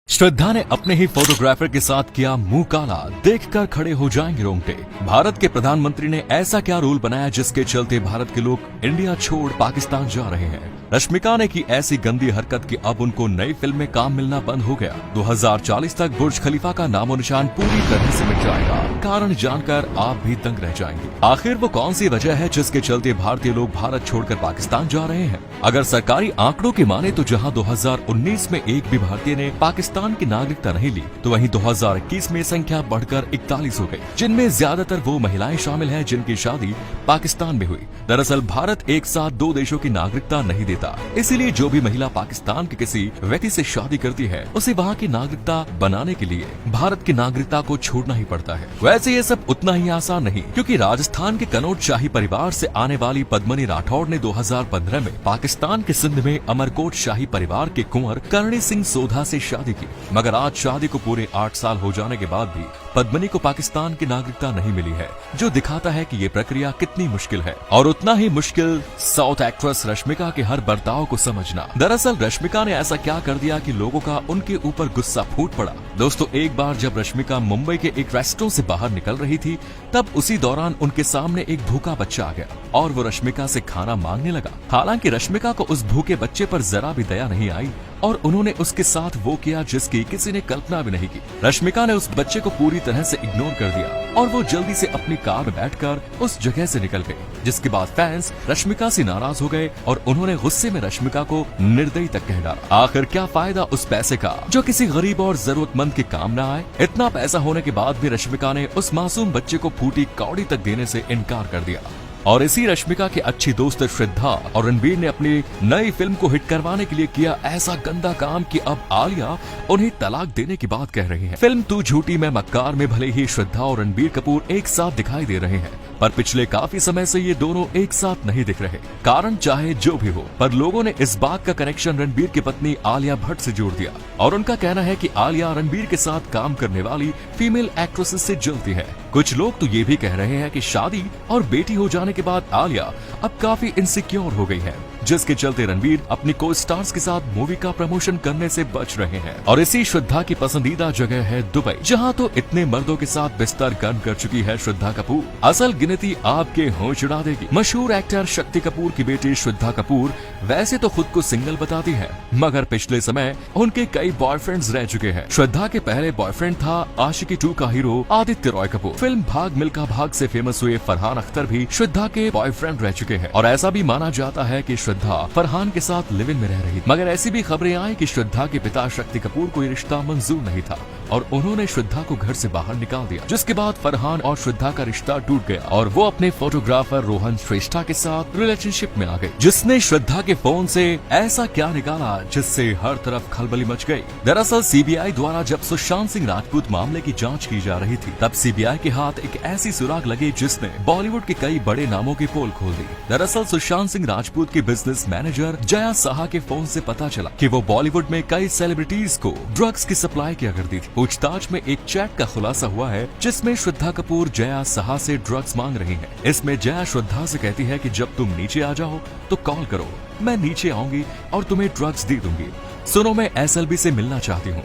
श्रद्धा ने अपने ही फोटोग्राफर के साथ किया मुंह काला, देखकर खड़े हो जाएंगे रोंगटे। भारत के प्रधानमंत्री ने ऐसा क्या रूल बनाया जिसके चलते भारत के लोग इंडिया छोड़ पाकिस्तान जा रहे हैं। रश्मिका ने की ऐसी गंदी हरकत कि अब उनको नई फिल्म में काम मिलना बंद हो गया। 2040 तक बुर्ज खलीफा का नामो निशान पूरी तरह से मिट जाएगा। कारण जानकर आप भी दंग रह जाएंगे। आखिर वो कौन सी वजह है जिसके चलते भारतीय लोग भारत छोड़कर पाकिस्तान जा रहे हैं। अगर सरकारी आंकड़ों की माने तो जहां 2019 में एक भी भारतीय ने पाकिस्तान की नागरिकता नहीं ली, तो वहीं 2021 में संख्या बढ़कर 41 हो गई, जिनमें ज्यादातर वो महिलाएं शामिल हैं जिनकी शादी पाकिस्तान में हुई। दरअसल भारत एक साथ दो देशों की नागरिकता नहीं देता, इसीलिए जो भी महिला पाकिस्तान के किसी व्यक्ति से शादी करती है उसे वहाँ की नागरिकता बनाने के लिए भारत की नागरिकता को छोड़ना ही पड़ता है। वैसे ये सब उतना ही आसान नहीं, क्योंकि राजस्थान के कनौज शाही परिवार से आने वाली पद्मनी राठौड़ ने 2015 में पाकिस्तान के सिंध में अमरकोट शाही परिवार के कुंवर करणी सिंह सोधा से शादी की। मगर आज शादी को पूरे 8 साल हो जाने के बाद भी पद्मनी को पाकिस्तान की नागरिकता नहीं मिली है, जो दिखाता है कि ये प्रक्रिया कितनी मुश्किल है। और उतना ही मुश्किल साउथ एक्ट्रेस रश्मिका के हर बर्ताव को समझना। दरअसल रश्मिका ने ऐसा क्या कर दिया कि लोगों का उनके ऊपर गुस्सा फूट पड़ा। दोस्तों, एक बार जब रश्मिका मुंबई के एक रेस्टोरेंट से बाहर निकल रही थी, तब उसी दौरान उनके सामने एक भूखा बच्चा आ गया और वो रश्मिका से खाना मांगने लगा। हालांकि रश्मिका को उस भूखे बच्चे पर जरा भी दया नहीं आई और उन्होंने उसके साथ वो किया जिसकी किसी ने कल्पना भी नहीं की। रश्मिका ने उस बच्चे को पूरी तरह से इग्नोर कर दिया और वो जल्दी से अपनी कार में बैठकर उस जगह से निकल गई, जिसके बाद फैंस रश्मिका से नाराज हो गए और उन्होंने गुस्से में रश्मिका को निर्दयी तक कह डाला। आखिर क्या फायदा उस पैसे का जो किसी गरीब और जरूरतमंद के काम न आए। इतना पैसा होने के बाद भी रश्मिका ने उस मासूम बच्चे को फूटी कौड़ी तक देने से इनकार कर दिया। और इसी रश्मिका के अच्छी दोस्त श्रद्धा और रणबीर ने अपनी नई फिल्म को हिट करवाने के लिए किया ऐसा गंदा काम कि अब आलिया उन्हें तलाक देने की बात कह रही है। फिल्म तू झूठी मैं मक्कार में भले ही श्रद्धा और रणबीर कपूर एक साथ दिखाई दे रहे हैं, पर पिछले काफी समय से ये दोनों एक साथ नहीं दिख रहे। कारण चाहे जो भी हो, पर लोगों ने इस बात का कनेक्शन रणबीर की पत्नी आलिया भट्ट से जोड़ दिया और उनका कहना है कि आलिया रणबीर के साथ काम करने वाली फीमेल एक्ट्रेसेस से जलती है। कुछ लोग तो ये भी कह रहे हैं कि शादी और बेटी हो जाने के बाद आलिया अब काफी इनसिक्योर हो गई है, जिसके चलते रणबीर अपनी को स्टार्स के साथ मूवी का प्रमोशन करने से बच रहे हैं। और इसी श्रद्धा की पसंदीदा जगह है दुबई, जहां तो इतने मर्दों के साथ बिस्तर गर्म कर चुकी है श्रद्धा कपूर। असल गिनती आपके होश उड़ा देगी। मशहूर एक्टर शक्ति कपूर की बेटी श्रद्धा कपूर वैसे तो खुद को सिंगल बताती है, मगर पिछले समय उनके कई बॉयफ्रेंड्स रह चुके हैं। श्रद्धा के पहले बॉयफ्रेंड था आशिकी 2 का हीरो आदित्य रॉय कपूर। फिल्म भाग मिल्खा भाग से फेमस हुए फरहान अख्तर भी श्रद्धा के बॉयफ्रेंड रह चुके हैं। और ऐसा भी माना जाता है कि श्रद्धा फरहान के साथ लिव इन में रह रही। मगर ऐसी भी खबरें आई कि श्रद्धा के पिता शक्ति कपूर को ये रिश्ता मंजूर नहीं था और उन्होंने श्रद्धा को घर से बाहर निकाल दिया, जिसके बाद फरहान और श्रद्धा का रिश्ता टूट गया और वो अपने फोटोग्राफर रोहन श्रेष्ठा के साथ रिलेशनशिप में आ गई, जिसने श्रद्धा के फोन से ऐसा क्या निकाला जिससे हर तरफ खलबली मच गई। दरअसल सीबीआई द्वारा जब सुशांत सिंह राजपूत मामले की जांच की जा रही थी, तब सीबीआई के हाथ एक ऐसी सुराग लगी जिसने बॉलीवुड के कई बड़े नामों की पोल खोल दी। दरअसल सुशांत सिंह राजपूत के बिजनेस मैनेजर जया साहा के फोन से पता चला कि वो बॉलीवुड में कई सेलिब्रिटीज को ड्रग्स की सप्लाई किया करती थी। पूछताछ में एक चैट का खुलासा हुआ है जिसमें श्रद्धा कपूर जया साहा से ड्रग्स मांग रही है। इसमें जया श्रद्धा से कहती है कि जब तुम नीचे आ जाओ तो कॉल करो, मैं नीचे आऊंगी और तुम्हें ड्रग्स दे दूंगी। सुनो, मैं एसएलबी से मिलना चाहती हूँ।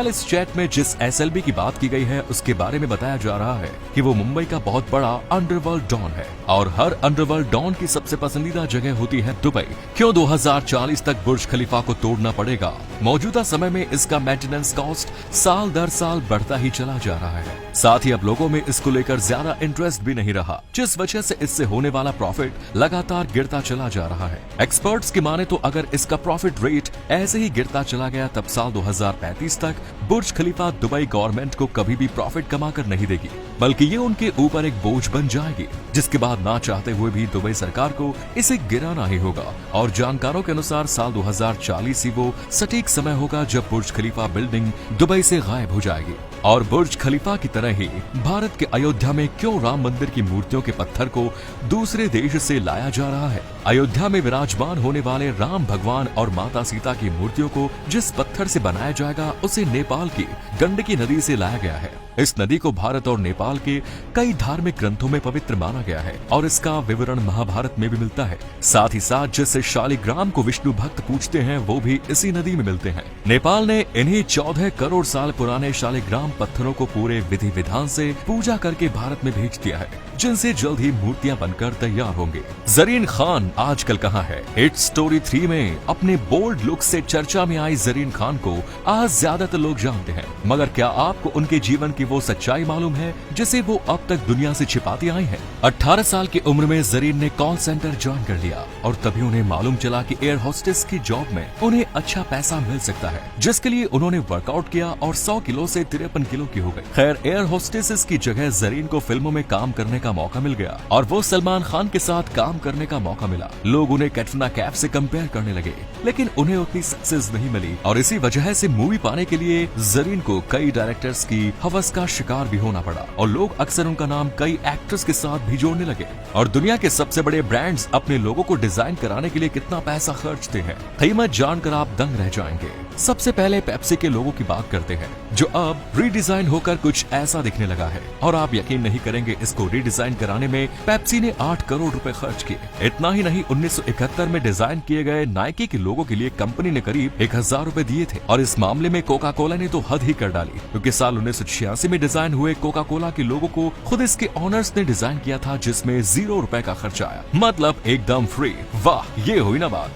इस चैट में जिस एसएलबी की बात की गई है उसके बारे में बताया जा रहा है कि वो मुंबई का बहुत बड़ा अंडरवर्ल्ड डॉन है और हर अंडरवर्ल्ड डॉन की सबसे पसंदीदा जगह होती है दुबई। क्यों 2040 तक बुर्ज खलीफा को तोड़ना पड़ेगा? मौजूदा समय में इसका मेंटेनेंस कॉस्ट साल दर साल बढ़ता ही चला जा रहा है। साथ ही अब लोगों में इसको लेकर ज्यादा इंटरेस्ट भी नहीं रहा, जिस वजह से इससे होने वाला प्रॉफिट लगातार गिरता चला जा रहा है। एक्सपर्ट्स की माने तो अगर इसका प्रॉफिट रेट ऐसे ही गिरता चला गया तब साल 2035 तक बुर्ज खलीफा दुबई गवर्नमेंट को कभी भी प्रॉफिट कमा कर नहीं देगी, बल्कि ये उनके ऊपर एक बोझ बन जाएगी, जिसके बाद ना चाहते हुए भी दुबई सरकार को इसे गिराना ही होगा। और जानकारों के अनुसार साल 2040 ही वो सटीक समय होगा जब बुर्ज खलीफा बिल्डिंग दुबई से गायब हो जाएगी। और बुर्ज खलीफा की तरह ही भारत के अयोध्या में क्यों राम मंदिर की मूर्तियों के पत्थर को दूसरे देश से लाया जा रहा है। अयोध्या में विराजमान होने वाले राम भगवान और माता सीता की मूर्तियों को जिस पत्थर से बनाया जाएगा उसे नेपाल की गंडकी नदी से लाया गया है। इस नदी को भारत और नेपाल के कई धार्मिक ग्रंथों में पवित्र माना गया है और इसका विवरण महाभारत में भी मिलता है। साथ ही साथ जिससे शालिग्राम को विष्णु भक्त पूजते हैं वो भी इसी नदी में मिलते हैं। नेपाल ने इन्हीं 14 करोड़ साल पुराने शालिग्राम पत्थरों को पूरे विधि विधान से पूजा करके भारत में भेज दिया है, जिनसे जल्द ही मूर्तियां बनकर तैयार होंगे। जरीन खान आजकल कहाँ है? हिट स्टोरी 3 में अपने बोल्ड लुक से चर्चा में आई जरीन खान को आज ज्यादातर लोग जानते हैं, मगर क्या आपको उनके जीवन की वो सच्चाई मालूम है जिसे वो अब तक दुनिया से छिपाती आई हैं? 18 साल की उम्र में जरीन ने कॉल सेंटर ज्वाइन कर लिया और तभी उन्हें मालूम चला कि एयर होस्टेस की जॉब में उन्हें अच्छा पैसा मिल सकता है, जिसके लिए उन्होंने वर्कआउट किया और 100 किलो से 53 किलो की हो गई। खैर, एयर होस्टेस की जगह जरीन को फिल्मों में काम करने का मौका मिल गया और वो सलमान खान के साथ काम करने का मौका मिला। लोग उन्हें कैटरीना कैफ से कंपेयर करने लगे, लेकिन उन्हें उतनी सक्सेस नहीं मिली और इसी वजह से मूवी पाने के लिए जरीन को कई डायरेक्टर्स की हवस का शिकार भी होना पड़ा और लोग अक्सर उनका नाम कई एक्टर्स के साथ भी जोड़ने लगे। और दुनिया के सबसे बड़े ब्रांड्स अपने लोगों को डिजाइन कराने के लिए कितना पैसा खर्चते हैं, कीमत जानकर आप दंग रह जाएंगे। सबसे पहले पेप्सी के लोगों की बात करते हैं, जो अब रीडिजाइन होकर कुछ ऐसा दिखने लगा है और आप यकीन नहीं करेंगे, इसको रीडिजाइन कराने में पेप्सी ने 8 करोड़ रुपए खर्च किए। इतना ही नहीं, 1971 में डिजाइन किए गए नाइकी के लोगों के लिए कंपनी ने करीब 1000 रुपए दिए थे और इस मामले में कोका कोला ने तो हद ही कर डाली, क्योंकि साल 1986 में डिजाइन हुए कोका कोला के लोगों को खुद इसके ऑनर्स ने डिजाइन किया था, जिसमें 0 रुपए का खर्चा आया, मतलब एकदम फ्री। वाह, ये हुई ना बात।